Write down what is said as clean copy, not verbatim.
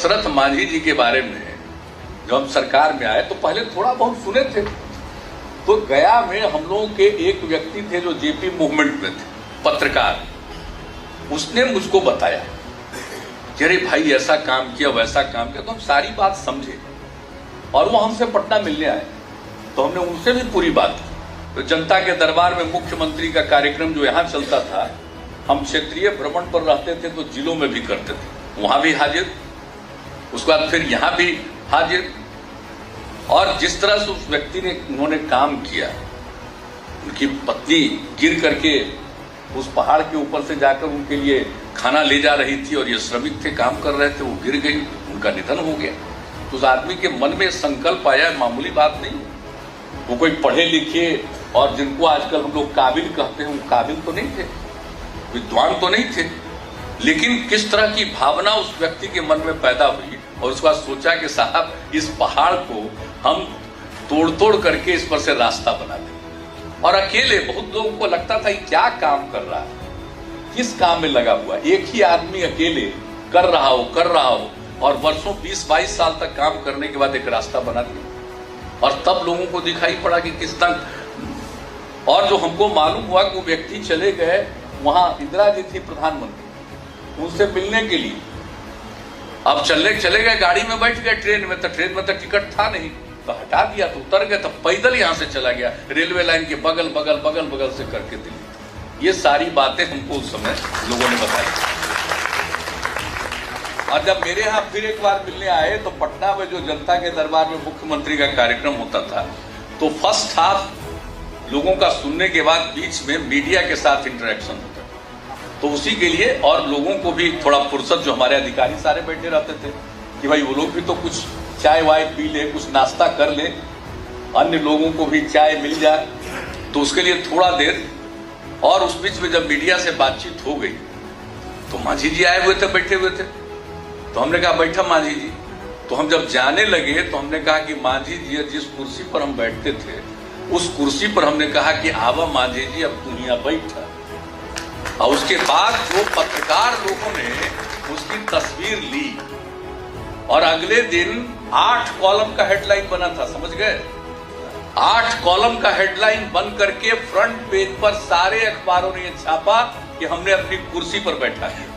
दशरथ मांझी जी के बारे में जब हम सरकार में आए तो पहले थोड़ा बहुत सुने थे। तो गया में हम लोगों के एक व्यक्ति थे जो जेपी मूवमेंट में थे, पत्रकार, उसने मुझको बताया कि अरे भाई ऐसा काम किया वैसा काम किया। तो हम सारी बात समझे और वो हमसे पटना मिलने आए तो हमने उनसे भी पूरी बात की। तो जनता के दरबार में मुख्यमंत्री का कार्यक्रम जो यहाँ चलता था, हम क्षेत्रीय भ्रमण पर रहते थे तो जिलों में भी करते थे, वहां भी हाजिर, उसके बाद फिर यहाँ भी हाजिर। और जिस तरह से उस व्यक्ति ने उन्होंने काम किया, उनकी पत्नी गिर करके उस पहाड़ के ऊपर से जाकर उनके लिए खाना ले जा रही थी और ये श्रमिक थे, काम कर रहे थे, वो गिर गई, उनका निधन हो गया। तो उस आदमी के मन में संकल्प आया, मामूली बात नहीं। वो कोई पढ़े लिखे और जिनको आजकल हम लोग काबिल कहते हैं, वो काबिल तो नहीं थे, विद्वान तो नहीं थे, लेकिन किस तरह की भावना उस व्यक्ति के मन में पैदा हुई और उसके बाद सोचा कि साहब इस पहाड़ को हम तोड़ तोड़ करके इस पर से रास्ता बना दें। और अकेले बहुत लोगों को लगता था कि क्या काम कर रहा है, किस काम में लगा हुआ, एक ही आदमी अकेले कर रहा हो और वर्षों 20-22 साल तक काम करने के बाद एक रास्ता बना दिया। और तब लोगों को दिखाई पड़ा कि किस तरह। और जो हमको मालूम हुआ कि वो व्यक्ति चले गए वहां, इंदिरा जी थी प्रधानमंत्री, उनसे मिलने के लिए। अब चले गए, गाड़ी में बैठ गए, ट्रेन में तो टिकट था नहीं, तो हटा दिया, तो उतर गए, तो पैदल यहां से चला गया, रेलवे लाइन के बगल से करके दिल्ली। ये सारी बातें हमको उस समय लोगों ने बताई। और जब मेरे यहाँ फिर एक बार मिलने आए तो पटना में जो जनता के दरबार में मुख्यमंत्री का कार्यक्रम होता था, तो फर्स्ट हाफ लोगों का सुनने के बाद बीच में मीडिया के साथ इंटरेक्शन होता था। तो उसी के लिए और लोगों को भी थोड़ा फुर्सत, जो हमारे अधिकारी सारे बैठे रहते थे कि भाई वो लोग भी तो कुछ चाय वाय पी ले, कुछ नाश्ता कर ले, अन्य लोगों को भी चाय मिल जाए, तो उसके लिए थोड़ा देर। और उस बीच में जब मीडिया से बातचीत हो गई तो मांझी जी आए हुए थे, बैठे हुए थे, तो हमने कहा बैठा मांझी जी। तो हम जब जाने लगे तो हमने कहा कि मांझी जी जिस कुर्सी पर हम बैठते थे उस कुर्सी पर हमने कहा कि आवा मांझी जी अब तू यहाँ बैठा। और उसके बाद जो पत्रकार लोगों ने उसकी तस्वीर ली और अगले दिन 8 कॉलम का हेडलाइन बना था, समझ गए, 8 कॉलम का हेडलाइन बन करके फ्रंट पेज पर सारे अखबारों ने छापा कि हमने अपनी कुर्सी पर बैठा दिया।